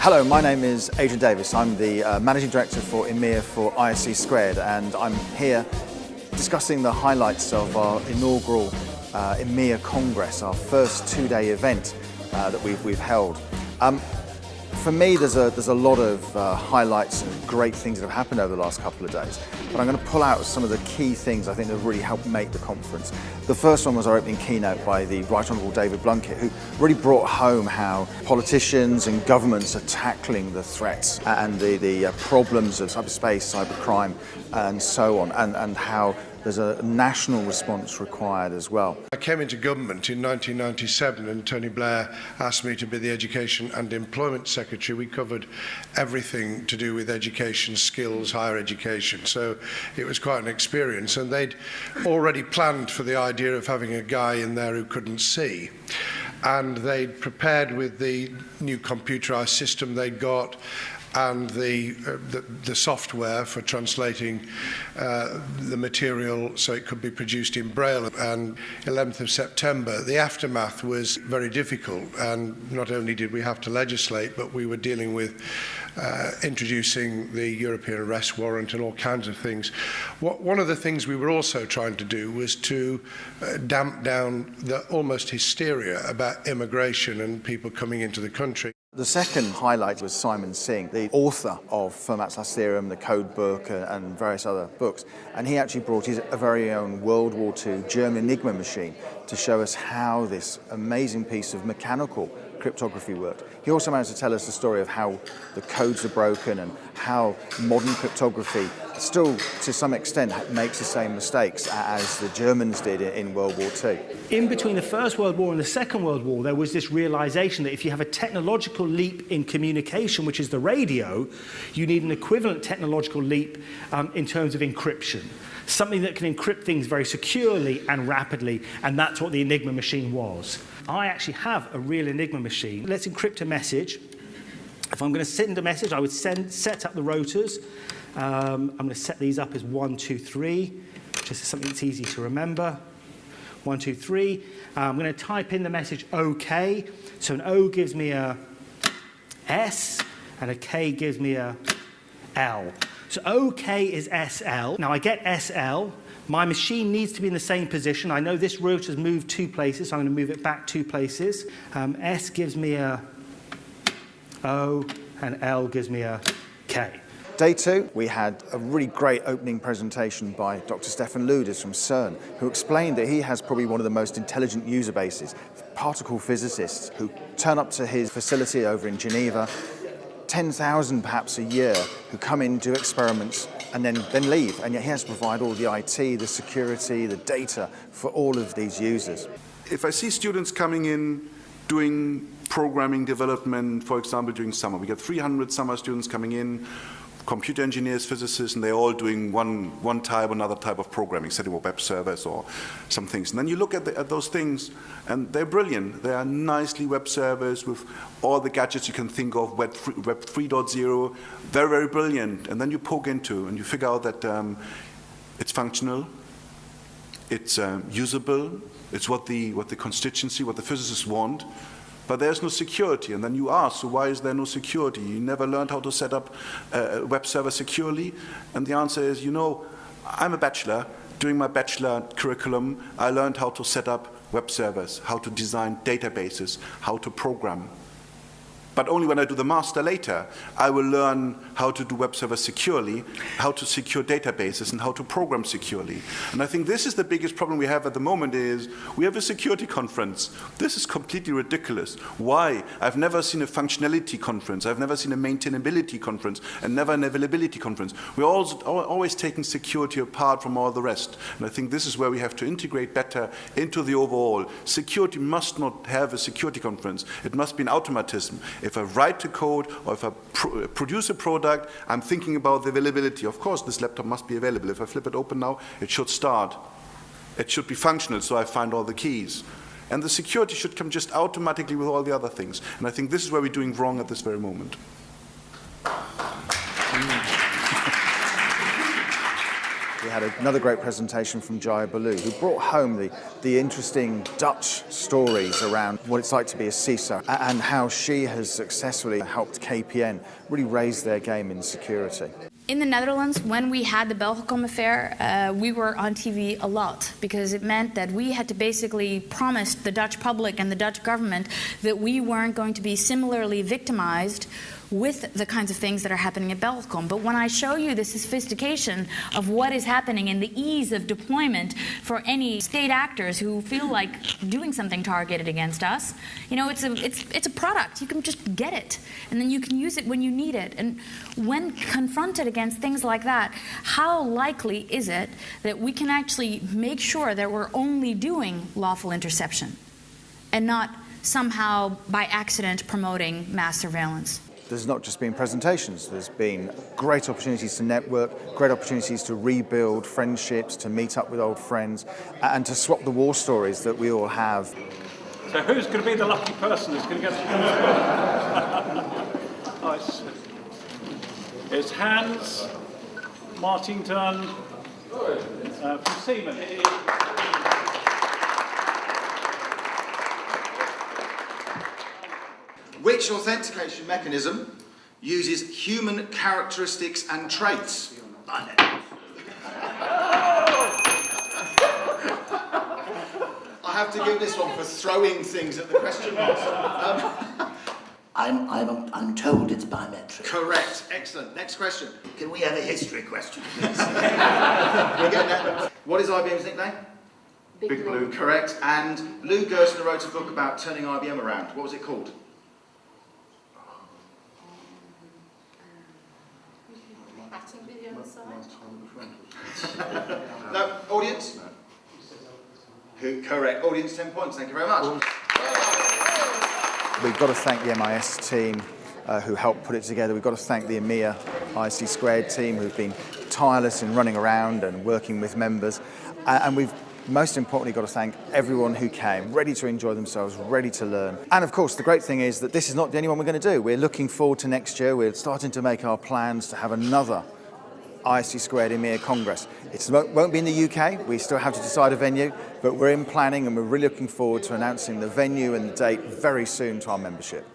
Hello, my name is Adrian Davis. I'm the Managing Director for EMEA for ISC Squared, and I'm here discussing the highlights of our inaugural EMEA Congress, our first two-day event that we've held. For me, there's a lot of highlights and great things that have happened over the last couple of days, but I'm going to pull out some of the key things I think that really helped make the conference. The first one was our opening keynote by the Right Honourable David Blunkett, who really brought home how politicians and governments are tackling the threats and the problems of cyberspace, cybercrime and so on, and how there's a national response required as well. I came into government in 1997 and Tony Blair asked me to be the Education and Employment Secretary. We covered everything to do with education, skills, higher education. So it was quite an experience, and they'd already planned for the idea of having a guy in there who couldn't see. And they'd prepared with the new computerized system they'd got and the software for translating the material so it could be produced in Braille. And 11th of September, the aftermath was very difficult, and not only did we have to legislate, but we were dealing with introducing the European arrest warrant and all kinds of things. One of the things we were also trying to do was to damp down the almost hysteria about immigration and people coming into the country. The second highlight was Singh, the author of Fermat's Last Theorem, the Code Book, and various other books. And he actually brought his very own World War II German Enigma machine to show us how this amazing piece of mechanical cryptography worked. He also managed to tell us the story of how the codes are broken and how modern cryptography still, to some extent, makes the same mistakes as the Germans did in World War II. In between the First World War and the Second World War, there was this realization that if you have a technological leap in communication, which is the radio, you need an equivalent technological leap in terms of encryption. Something that can encrypt things very securely and rapidly, and that's what the Enigma machine was. I actually have a real Enigma machine. Let's encrypt a message. If I'm going to send a message, I would set up the rotors. I'm going to set these up as 1, 2, 3, just as something that's easy to remember. 1, 2, 3. I'm going to type in the message OK. So an O gives me a S, and a K gives me a L. So OK is SL. Now I get SL. My machine needs to be in the same position. I know this rotor's moved 2 places, so I'm going to move it back 2 places. S gives me a O, and L gives me a K. Day 2, we had a really great opening presentation by Dr. Stefan Lewdes from CERN, who explained that he has probably one of the most intelligent user bases, particle physicists who turn up to his facility over in Geneva, 10,000 perhaps a year, who come in, do experiments, and then leave. And yet he has to provide all the IT, the security, the data for all of these users. If I see students coming in doing programming development, for example, during summer, we get 300 summer students coming in, computer engineers, physicists, and they're all doing one type, another type of programming, setting up web servers or some things. And then you look at those things, and they're brilliant. They are nicely web servers with all the gadgets you can think of, Web 3.0, very, very brilliant. And then you poke into, and you figure out that it's functional, it's usable, it's what the constituency, what the physicists want. But there's no security, and then you ask, so why is there no security? You never learned how to set up a web server securely? And the answer is, you know, I'm a bachelor. During my bachelor curriculum, I learned how to set up web servers, how to design databases, how to program. But only when I do the master later, I will learn how to do web servers securely, how to secure databases, and how to program securely. And I think this is the biggest problem we have at the moment is we have a security conference. This is completely ridiculous. Why? I've never seen a functionality conference. I've never seen a maintainability conference, and never an availability conference. We're always taking security apart from all the rest. And I think this is where we have to integrate better into the overall. Security must not have a security conference. It must be an automatism. If I write the code or if I produce a product, I'm thinking about the availability. Of course, this laptop must be available. If I flip it open now, it should start. It should be functional, so I find all the keys. And the security should come just automatically with all the other things. And I think this is where we're doing wrong at this very moment. We had another great presentation from Jaya, who brought home the interesting Dutch stories around what it's like to be a CISO and how she has successfully helped KPN really raise their game in security. In the Netherlands, when we had the Belgacom affair, we were on TV a lot because it meant that we had to basically promise the Dutch public and the Dutch government that we weren't going to be similarly victimized with the kinds of things that are happening at Belgacom. But when I show you the sophistication of what is happening and the ease of deployment for any state actors who feel like doing something targeted against us, you know, it's a product. You can just get it, and then you can use it when you need it. And when confronted against things like that, how likely is it that we can actually make sure that we're only doing lawful interception and not somehow by accident promoting mass surveillance? There's not just been presentations, there's been great opportunities to network, great opportunities to rebuild friendships, to meet up with old friends, and to swap the war stories that we all have. So who's going to be the lucky person who's going to get the Nice. It's Hans Martington from Seaman. Which authentication mechanism uses human characteristics and traits? I have to give this one for throwing things at the question marks. I'm told it's biometric. Correct. Excellent. Next question. Can we have a history question, please? We're getting there. What is IBM's nickname? Big Blue. Correct. And Lou Gerstner wrote a book about turning IBM around. What was it called? No, audience? Who? Correct. Audience 10 points. Thank you very much. We've got to thank the MIS team who helped put it together. We've got to thank the EMEA ISC Squared team who've been tireless in running around and working with members. And we've most importantly got to thank everyone who came, ready to enjoy themselves, ready to learn. And of course, the great thing is that this is not the only one we're going to do. We're looking forward to next year. We're starting to make our plans to have another ISC Squared EMEA Congress. It won't be in the UK, we still have to decide a venue, but we're in planning and we're really looking forward to announcing the venue and the date very soon to our membership.